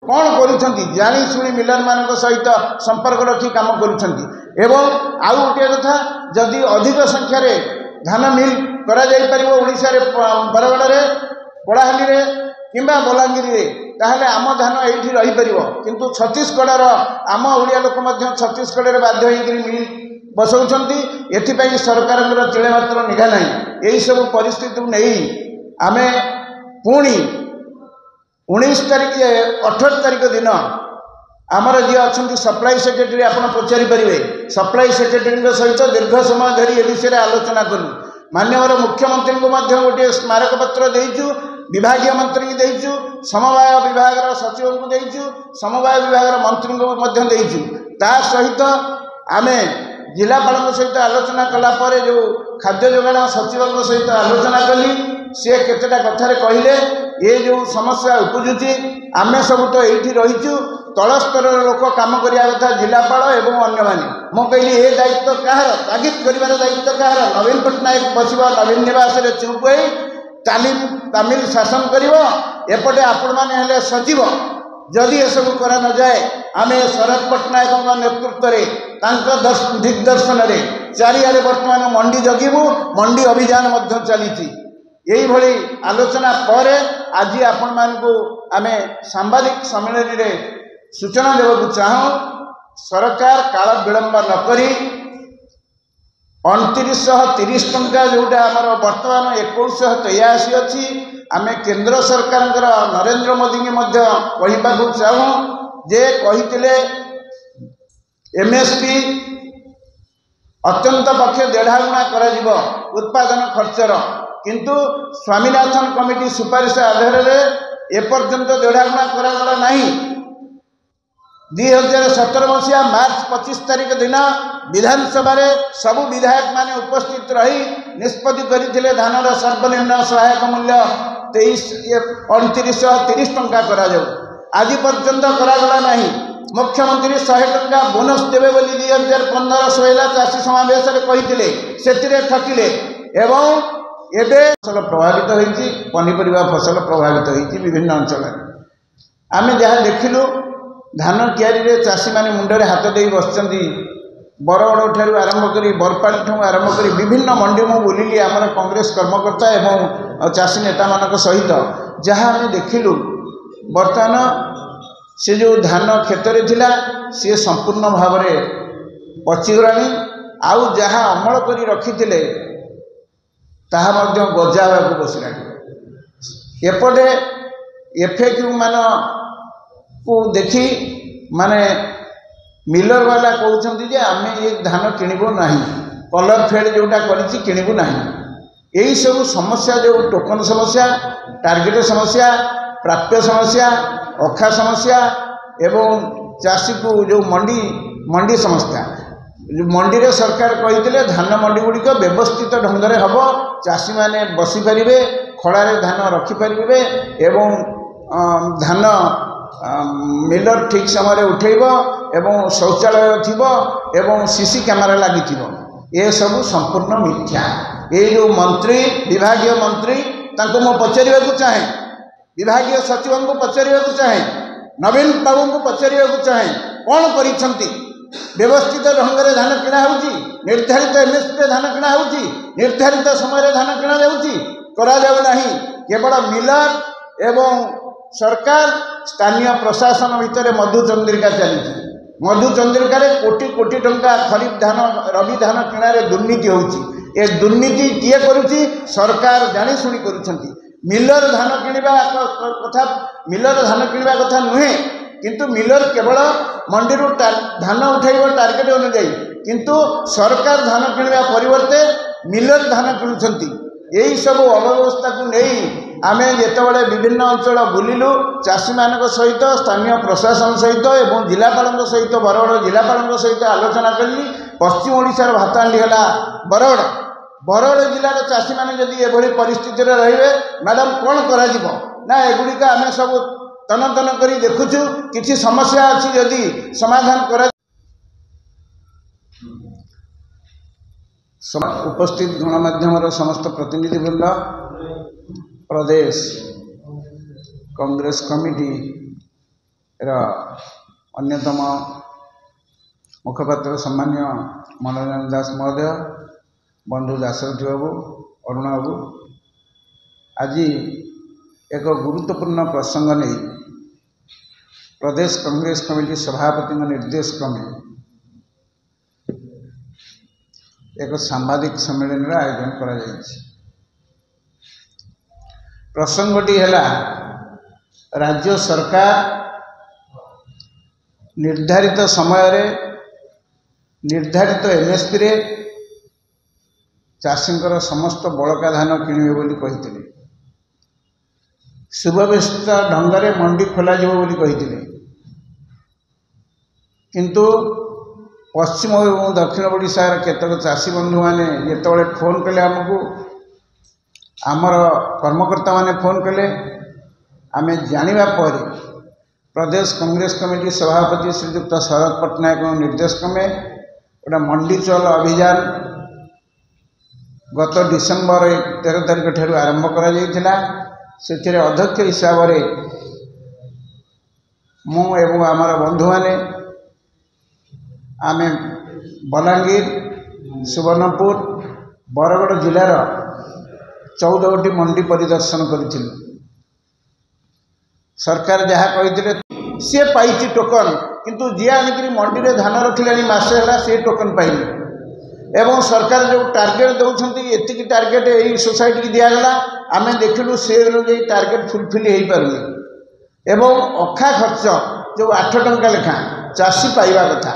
कौन करुँच जाशुणी मिलर मान सहित संपर्क रखी काम करुँच आउ गोटे कथा जदि अधिक संख्यार धान मिल कर बरगढ़ पड़ाहाली कि बलांगीर ताहले आम धान ये रहीपर किंतु छत्तीसगढ़ आम ओडिया लोक छत्तीसगढ़ बाध्य मिल बसौंट एथपाई सरकार तिले मात्र निघा ना यही सब परिस्थिति नहीं आम पुणी 19 तारिख 18 तारिख दिन आमर जी अच्छा सप्लाई सेक्रेटरी आप पचारि पारे सप्लाई सेक्रेटरी सहित दीर्घ समय धरी ए विषय आलोचना कलु माननीय मुख्यमंत्री को गोटे स्मारक पत्र देचु विभागीय मंत्री की देचु समवाय विभाग सचिव को देचु समवाय विभाग मंत्री को देचु ता सहित आमे जिलापाल सहित आलोचना कलापर जो खाद्य जोगाण सचिव सहित आलोचना कली सी केतटा कथार कहले ये जो समस्या उपजुची आम सब तो ये रहीचु तल स्तर लोक काम करने कथा जिलापाल एवं अन्य माने मो कहली ये दायित्व कहार तागिद कर दायित्व कहार नवीन पट्टनायक बस नवीन निवास चुप हो तामिल शासन करपटे आपण मैंने सचिव जदि ये सब करा न जाए आम शरद पट्टनायक नेतृत्व में दिग्दर्शन में चारिआडे बर्तमान मंडी जगिबू मंडी अभियान चली यही भली आलोचना पर आज आपण मानकु आमे सांबादिक सम्मेलन रे सूचना देवाक चाहूँ सरकार काल विलंब नकरी 2930 टंका जोटा आमर बर्तमान 2183 अच्छी आम केंद्र सरकार नरेंद्र मोदी के कहवाक चाहूँ जे कही एमएसपी अत्यंत पक्ष 1.5 गुणा कर उत्पादन खर्चर किंतु स्वामीनाथन कमिटी सुपारिश आधार में एपर्यंत 1.5 गुणा करागला नहीं 2017 मसीहा मार्च 25 तारिख दिन विधानसभा सबु विधायक माने उपस्थित रही निष्पत्ति करते धानर सर्वनिम्न सहायक मूल्य 2930 टंका करा जाऊ आज पर्यंत करागला नहीं मुख्यमंत्री 100 टंका बोनस देवे बोली 2015-16 चाषी समावेश कहते से ठकिले एवं एबे फसल प्रभावित होती पनीपरिया फसल प्रभावित होती विभिन्न अंचल आम जहाँ देखिलु धान क्यारी चाषी माने मुंडे हाथ दे बस बरगढ़ ठार आरंभ कर बरपाली ठूँ आरंभ कर विभिन्न मंडी मु बुलिली आमर कांग्रेस कर्मकर्ता एवं चाषी नेता मान सहित जहाँ आम देखिलु बर्तमान से जो धान क्षेत्र थिला सी संपूर्ण भाव में पचिगला आउ जहाँ अमल कर रखी ताहा मध्य गजा होगा बसला एपटे एफएक्यू मान को देखी माने मिलर वाला कहते आम ये धान किणबू ना कलर फेड जोटा किणबू ना यही सब समस्या जो टोकन समस्या टार्गेट समस्या प्राप्य समस्या अखा समस्या एवं चाषी को जो मंडी समस्या मंडी रे सरकार कही धान मंडी गुड़िक व्यवस्थित ढंग से हम चाषी मैंने बसी पारे खड़े धान रखिपारे एवं धान मिलर ठीक समय उठेब एवं शौचालय एवं सीसी कैमेरा लगी ये सब संपूर्ण मिथ्या ये जो मंत्री विभागीय मंत्री मु पचार चाहे विभागीय सचिव को पचार चाहे नवीन बाबू को पचार चाहे कौन कर व्यवस्थित ढंग से धान किणा हो निर्धारित एमएसपी धान किणा हो निर्धारित समय धान किणा जाऊना केवल मिलर एवं सरकार स्थानीय प्रशासन भितर मधुचंद्रिका चली मधुचंद्रिका कोटी कोटी टंका खरीफ धान रबी धान किणारे दुर्नीति होची दुर्नीति किए करुची सरकार जाशुणी कर मिलर धान किणवा कथा मिलर धान किणवा कथा नुहे किंतु मिलर केवल मंडी धान उठाइब टार्गेट अनुजाई किंतु सरकार धान किणवा परिवर्ते मिलर धान किणुंट यही सब अव्यवस्था को नहीं आम जितेबाला विभिन्न अंचल बुलिलु चाषी मान सहित स्थानीय प्रशासन सहित एवं जिलापाल सहित बरगढ़ जिलापाल सहित आलोचना कली पश्चिम ओडिशार भातांडी है बरगढ़ जिलार चाषी मैंने जदि एभली परिस्थिति रे मैडम कौन करा एगुड़िक आम सब तन तन कर देखुचु किसी समस्या अच्छी जदि समाधान करा उपस्थित गणमाध्यम समस्त प्रतिनिधिवृंद प्रदेश कांग्रेस कमिटी अन्यतम मुखपात्र सम्मान्य मनोरंजन दास महोदय, बंधु दाशरथी बाबू, अरुण बाबू, आज एक गुरुत्वपूर्ण प्रसंग नहीं प्रदेश कांग्रेस कमिटी सभापति निर्देश क्रमे एक सांबादिक सम्मेलन आयोजन करा जायछि। प्रसंगटी है राज्य सरकार निर्धारित समय रे निर्धारित एमएसपी रे चाषींकर समस्त बड़का धान किणवे बोली कहिथिले, सुव्यवस्थित ढंगरे मंडी खोल बोली किंतु पश्चिम और दक्षिण ओडिशार केतक चाषी बंधु मैंने जिते फोन कले आमको आमर कर्मकर्ता माने फोन कले आमे जानिबा पर प्रदेश कांग्रेस कमिटी सभापति श्रीयुक्त शरद पट्टनायक निर्देश क्रमे गोटे मंडी चल अभियान गत डिसेम्बर 13 तारिख ठारू आरंभ करा जायतिला। से अध्यक्ष हिसाब से मु एवं आमर बंधु माने आमे बलांगीर, सुवर्णपुर, बरगड़ जिलार 14टी मंडी परिदर्शन करिथिलु। सरकार जहाँ कही सी पाई टोकन किंतु जी आनिक मंडी में धान रखिले मासे है सी टोकन पाइले एवं सरकार जो टार्गेट दौरान एति टार्गेट यही सोसाइटी की दिगला आम देखिलु से अनुजाई टार्गेट फुलफिल हो पारे एवं अखा खर्च जो 8 टंका लेखा चाषी पाइबा कथा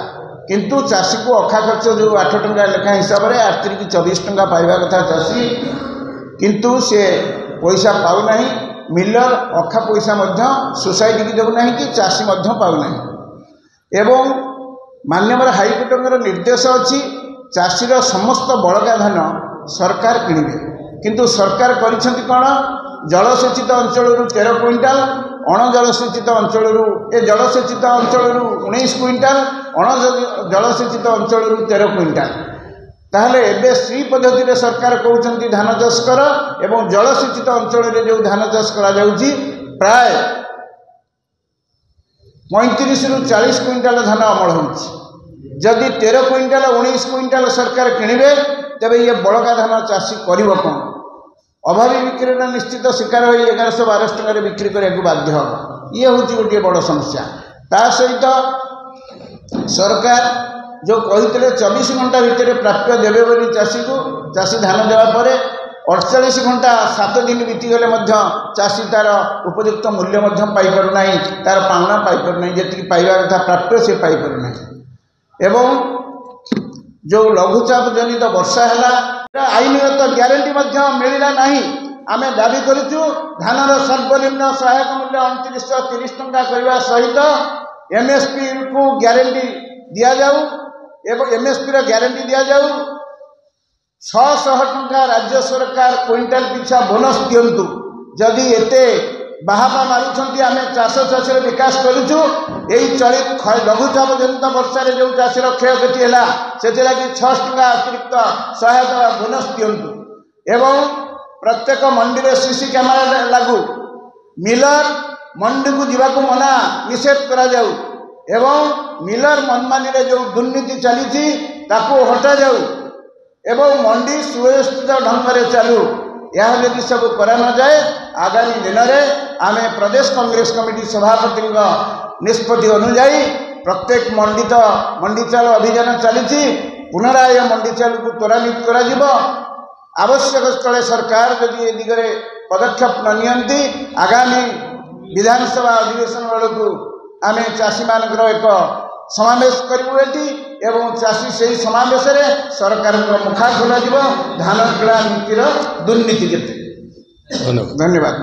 किंतु चाषी को अखा खर्च जो 8 टंका लेखा हिसाब से 8 की 24 टंका पाइबा कथा चाषी किंतु से पैसा पाऊना मिलर अखा पैसा सोसाइटी की देना कि चाषी पाऊना एवं माननीय हाइकोर्टर निर्देश अच्छी चाषीर समस्त बड़का धान सरकार किणवे किंतु सरकार करिसेंति कौन जलसेचित अंचल 13 क्विंटाल अण जलसेचित अंचल जलसेचित अंचल 19 क्विंटाल अण जलसेचित अंचल 13 क्विंटाल ताहले एबे श्री पद्धति सरकार कहते धान चाष कर एवं जलसेचित अंचल जो धान चाष करा प्राय 35 ରୁ 40 क्विंटाल धान अमल होदी 13 क्विंटाल 19 क्विंटाल सरकार किणवे तेरे ये बड़का धान चाषी कर कौन अभावी बिक्री निश्चित शिकार हो 1112 टकर बिक्री करने को बाध्य हम ये हूँ गोटे बड़ समस्या। ता सहित सरकार जो कहते 24 घंटा भितर प्राप्य देवे बोली चाषी को चाषी धान देवापर 48 घंटा 7 दिन बीतीगले चाषी तार उपयुक्त मूल्य पाइना तार पाउना पाइना जी पाइबा कथा प्राप्य से पाइना एवं जो लघुचाप जनित वर्षा है आईनगत ग्यारंटी मिलला नहीं आम दाबी करूँ धानर सर्वनिम्न सहायक मूल्य 2930 टंका करने सहित एमएसपी को ग्यारंटी दि जाऊ एवं एमएसपी ग्यारंटी दि जाऊ 600 टंका राज्य सरकार क्विंटाल पिछा बोनस दिंतु जदि एते बाहापा मारुंट आम चाष चाषी विकास करूँ यही चलित लघुचाप जनित वर्षा जो चाषीर क्षयक्षति है से 600 टंका अतिरिक्त सहायता बोनस दिंतु एवं प्रत्येक मंडी में सीसी कैमेरा लागू मिलर मंडी को जीवाक मना निषेध करा जाऊ एवं मिलर मनमानी जो दुर्नीति चली हटा जाऊ एवं मंडी सुव्यवस्थित ढंग से चालू यह यदि सब करा न जाए आगामी दिन में आम प्रदेश कांग्रेस कमिटी सभापति निष्पत्ति अनुजाई प्रत्येक मंडी चाल अभियान चली पुनराय मंडी चाल को त्वरान्वित करा आवश्यक स्थले सरकार यदि ए दिगरे पदक्षेप न नियंती आगामी विधानसभा अधिवेशन बेलू आम चाषी मान एक समावेश करूँ एवं चाषी से समावेश सरकार मुखा खोल धान किणा नीतिर दुर्नीति केते। धन्यवाद।